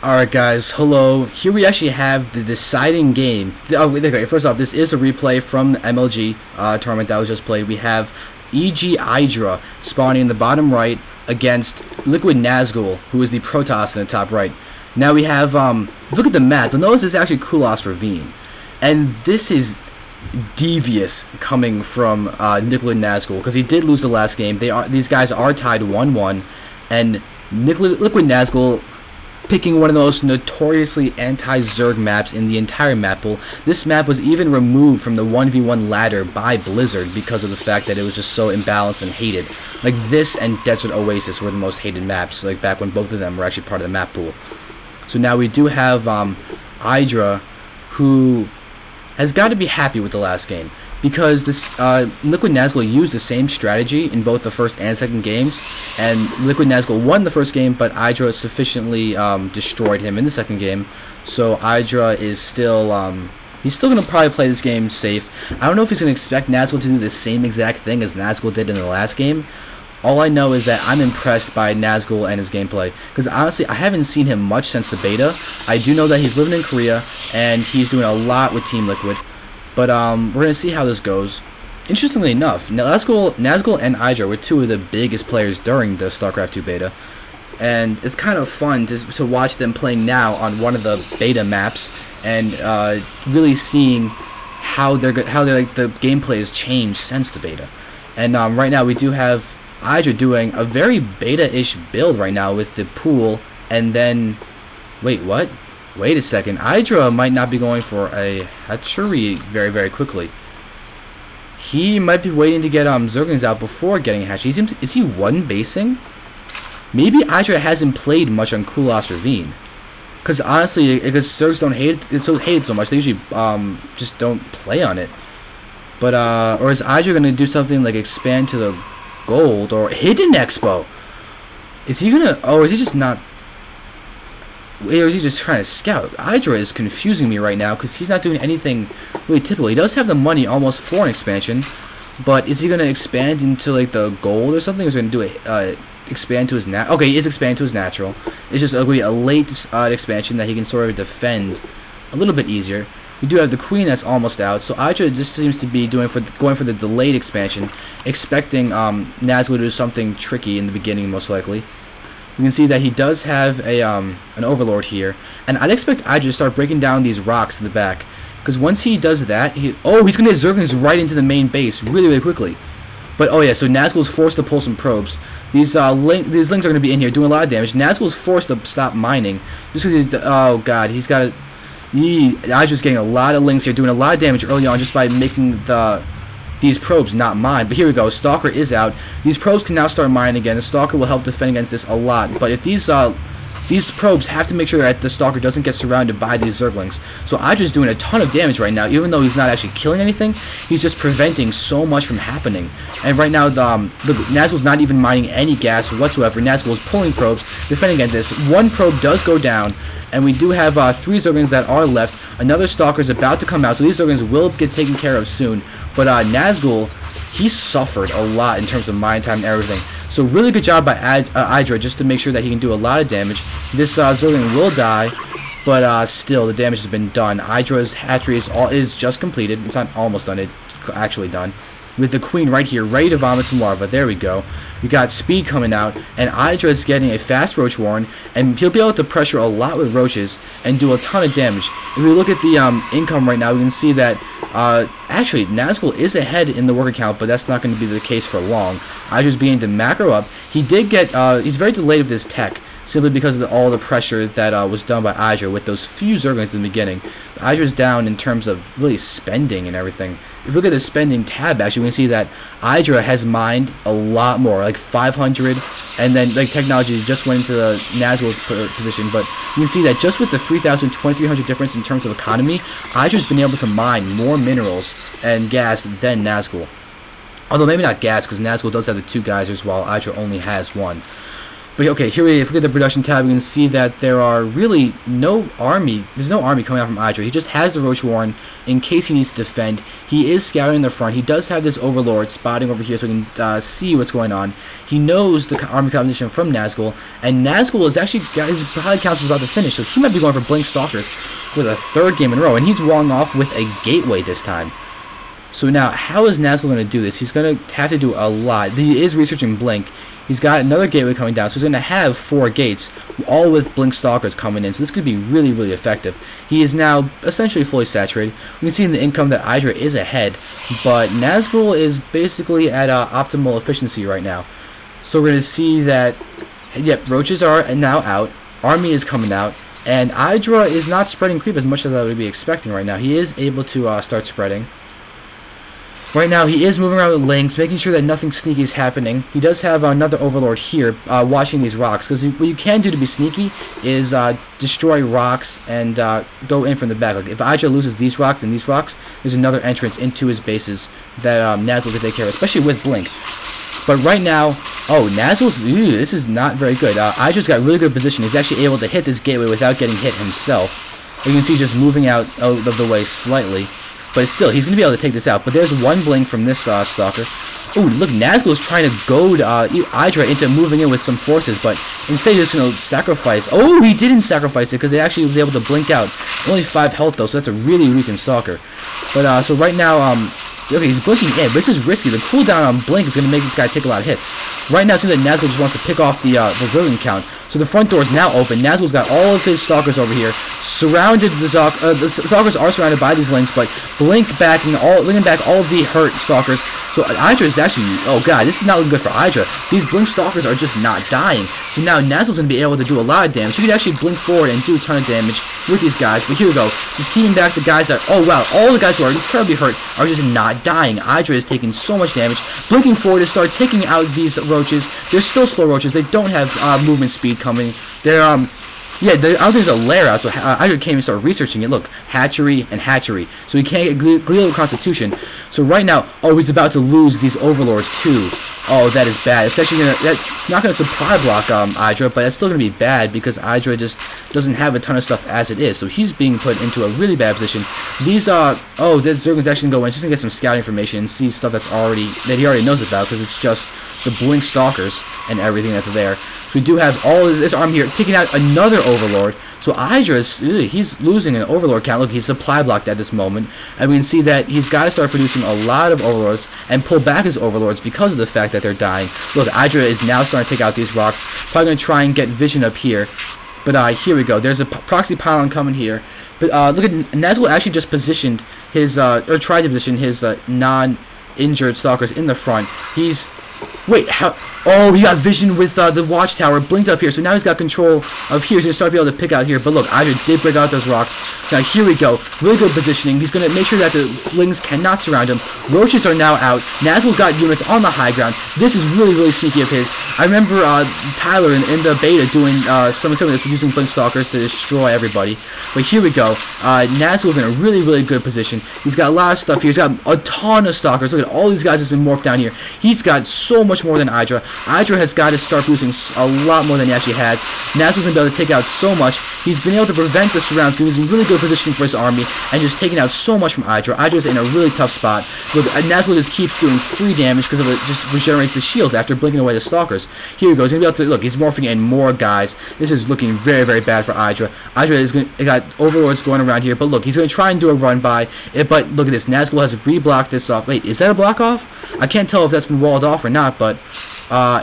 Alright guys, hello. Here we actually have the deciding game. Okay, first off, this is a replay from the MLG tournament that was just played. We have EGIdrA spawning in the bottom right against LiquidNazgul, who is the protoss in the top right. Now we have, look at the map, you'll notice it's actually Kulas Ravine. And this is devious coming from LiquidNazgul, because he did lose the last game. These guys are tied 1-1, and LiquidNazgul picking one of the most notoriously anti-Zerg maps in the entire map pool. This map was even removed from the 1v1 ladder by Blizzard because of the fact that it was just so imbalanced and hated. Like, this and Desert Oasis were the most hated maps, like back when both of them were actually part of the map pool. So now we do have IdrA, who has got to be happy with the last game, because this LiquidNazgul used the same strategy in both the first and second games, and LiquidNazgul won the first game, but IdrA sufficiently destroyed him in the second game. So IdrA is still he's still gonna probably play this game safe. I don't know if he's gonna expect Nazgul to do the same exact thing as Nazgul did in the last game. All I know is that I'm impressed by Nazgul and his gameplay, because honestly I haven't seen him much since the beta. I do know that he's living in Korea and he's doing a lot with Team Liquid. But we're going to see how this goes. Interestingly enough, Nazgul and IdrA were two of the biggest players during the Starcraft 2 beta. And it's kind of fun to watch them playing now on one of the beta maps, and really seeing how the gameplay has changed since the beta. And right now we do have IdrA doing a very beta-ish build right now with the pool, and then... Wait, what? Wait a second, IdrA might not be going for a hatchery very quickly. He might be waiting to get Zerglings out before getting a hatchery. Is he one basing? Maybe IdrA hasn't played much on Kulas Ravine. Because honestly, because Zergs don't hate it, it's so hated so much, they usually just don't play on it. But or is IdrA gonna do something like expand to the gold or hidden expo? Is he gonna? Oh, is he just not? Or is he just trying to scout? IdrA is confusing me right now because he's not doing anything really typical. He does have the money almost for an expansion, but is he going to expand into like the gold or something? Or is he going to do expand to his okay, he is expanding to his natural. It's just going to be a late expansion that he can sort of defend a little bit easier. We do have the queen that's almost out, so IdrA just seems to be going for the delayed expansion, expecting Nazgul to do something tricky in the beginning, most likely. You can see that he does have a an overlord here, and I'd expect IdrA to start breaking down these rocks in the back, because once he does that, he's gonna get Zerglings right into the main base really quickly. But oh yeah, so Nazgul's forced to pull some probes. These lings are gonna be in here doing a lot of damage. Nazgul's forced to stop mining just because he's oh god, he's got to. IdrA's getting a lot of lings here, doing a lot of damage early on just by making these probes not mine. But here we go, Stalker is out. These probes can now start mining again. The Stalker will help defend against this a lot. But if these probes have to make sure that the Stalker doesn't get surrounded by these Zerglings. So IdrA's doing a ton of damage right now, even though he's not actually killing anything. He's just preventing so much from happening. And right now, the Nazgul's not even mining any gas whatsoever. Nazgul's pulling probes, defending against this. One probe does go down, and we do have 3 Zerglings that are left. Another Stalker is about to come out, so these Zerglings will get taken care of soon. But Nazgul, he suffered a lot in terms of mine time and everything. So really good job by IdrA just to make sure that he can do a lot of damage. This Zergling will die, but still the damage has been done. IdrA's hatchery is just completed. It's not almost done, it's actually done. With the queen right here, ready to vomit some larvae. There we go. We got speed coming out, and IdrA's getting a fast roach warren, and he'll be able to pressure a lot with roaches and do a ton of damage. If we look at the income right now, we can see that actually Nazgul is ahead in the worker count, but that's not going to be the case for long. IdrA's beginning to macro up. He did get he's very delayed with his tech, simply because of all the pressure that was done by IdrA with those few Zerglings in the beginning. IdrA's down in terms of really spending and everything. If you look at the spending tab, actually, we can see that IdrA has mined a lot more, like 500, and then like technology just went into the Nazgul's position. But you can see that just with the 3,000, 2,300 difference in terms of economy, IdrA's been able to mine more minerals and gas than Nazgul. Although maybe not gas, because Nazgul does have the 2 geysers, while IdrA only has 1. But okay, here we, if we look at the production tab, we can see that there are really no army. There's no army coming out from IdrA. He just has the Roach Warren in case he needs to defend. He is scouting in the front. He does have this Overlord spotting over here so we can see what's going on. He knows the army composition from Nazgul, and Nazgul is actually, his Highly Council is about to finish, so he might be going for Blink Stalkers for the 3rd game in a row, and he's walling off with a Gateway this time. So now, how is Nazgul going to do this? He's going to have to do a lot. He is researching Blink. He's got another gateway coming down, so he's going to have 4 gates, all with Blink Stalkers coming in. So this could be really, really effective. He is now essentially fully saturated. We can see in the income that IdrA is ahead, but Nazgul is basically at optimal efficiency right now. So we're going to see that, yep, Roaches are now out, Army is coming out, and IdrA is not spreading creep as much as I would be expecting right now. He is able to start spreading. Right now, he is moving around with links, making sure that nothing sneaky is happening. He does have another Overlord here, watching these rocks, because what you can do to be sneaky is destroy rocks and go in from the back. Like, if IdrA loses these rocks and these rocks, there's another entrance into his bases that Nazgul can take care of, especially with Blink. But right now, oh, Nazgul's, this is not very good. IdrA's got really good position. He's actually able to hit this gateway without getting hit himself. You can see he's just moving out of the way slightly. But still, he's going to be able to take this out. But there's one Blink from this Stalker. Oh, look, Nazgul is trying to goad IdrA into moving in with some forces, but instead he's just going to sacrifice. Oh, he didn't sacrifice it because he actually was able to blink out. Only 5 health, though, so that's a really weakened Stalker. But, so right now, okay, he's blinking in, but this is risky. The cooldown on Blink is going to make this guy take a lot of hits. Right now, it seems that Nazgul just wants to pick off the Zerg count. So the front door is now open. Nazgul's got all of his Stalkers over here, surrounded. The Stalkers are surrounded by these links, but Blink backing back all of the hurt Stalkers. So IdrA is actually, oh god, this is not looking good for IdrA. These Blink Stalkers are just not dying. So now Nazgul's going to be able to do a lot of damage. He could actually blink forward and do a ton of damage with these guys. But here we go, just keeping back the guys that, oh wow, all the guys who are incredibly hurt are just not dying. IdrA is taking so much damage. Blinking forward to start taking out these Roaches. They're still slow Roaches. They don't have movement speed coming. They're yeah, I don't think there's a lair out, so IdrA can't even start researching it. Look, hatchery and hatchery, so he can't get Glial Constitution. So right now, oh, he's about to lose these Overlords too. Oh, that is bad. It's actually that's not gonna supply block IdrA, but it's still gonna be bad because IdrA just doesn't have a ton of stuff as it is. So he's being put into a really bad position. These oh, that Zerg is actually gonna go in. He's just gonna get some scouting information and see stuff that he already knows about, because it's just the Blink Stalkers and everything that's there. So we do have all of this army here, taking out another Overlord. So IdrA he's losing an Overlord count. Look, he's supply blocked at this moment. And we can see that he's got to start producing a lot of Overlords and pull back his Overlords because of the fact that they're dying. Look, IdrA is now starting to take out these rocks. Probably going to try and get vision up here. But here we go. There's a proxy pylon coming here. But look at Nazgul actually just positioned his, or tried to position his non-injured Stalkers in the front. He's... Wait, how... Oh, he got vision with the watchtower, blinked up here, so now he's got control of here. He's going to start to be able to pick out here, but look, IdrA did break out those rocks. So now here we go, really good positioning. He's going to make sure that the slings cannot surround him. Roaches are now out. Nazgul's got units on the high ground. This is really, really sneaky of his. I remember Tyler in the beta doing some of this using Blink Stalkers to destroy everybody. But here we go. Nazgul's in a really, really good position. He's got a lot of stuff here. He's got a ton of Stalkers. Look at all these guys that's been morphed down here. He's got so much more than IdrA. IdrA has got to start boosting a lot more than he actually has. Nazgul's going to be able to take out so much. He's been able to prevent the surrounds, so he's in really good positioning for his army, and just taking out so much from IdrA. IdRA's in a really tough spot. Look, Nazgul just keeps doing free damage because of it just regenerates the shields after blinking away the Stalkers. Here he goes. He's going to be able to, look, he's morphing in more guys. This is looking very, very bad for IdrA. IdrA is going to, got Overlords going around here, but look, he's going to try and do a run by it, but look at this. Nazgul has re-blocked this off. Wait, is that a block off? I can't tell if that's been walled off or not, but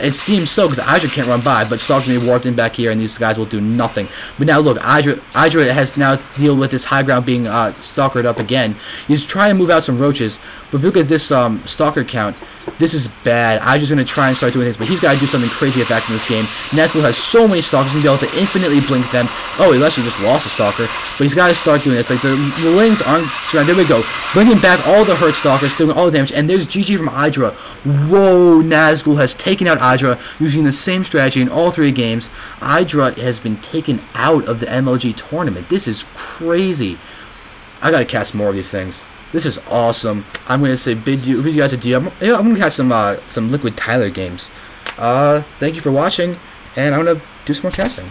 it seems so, because IdrA can't run by, but Stalkers will be warped in back here, and these guys will do nothing. But now look, IdrA has now to deal with this high ground being stalkered up again. He's trying to move out some Roaches, but if you look at this Stalker count, this is bad. IdRA's going to try and start doing this, but he's got to do something crazy at back in this game. Nazgul has so many Stalkers, he's going to be able to infinitely blink them. Oh, he actually just lost a Stalker, but he's got to start doing this. Like, the Lings aren't surrounded. There we go. Bringing back all the hurt Stalkers, doing all the damage, and there's GG from IdrA. Whoa, Nazgul has taken out IdrA using the same strategy in all 3 games. IdrA has been taken out of the MLG tournament. This is crazy. I got to cast more of these things. This is awesome. I'm going to say bid you guys adieu. I'm going to cast some Liquid Tyler games. Thank you for watching, and I'm gonna do some more casting.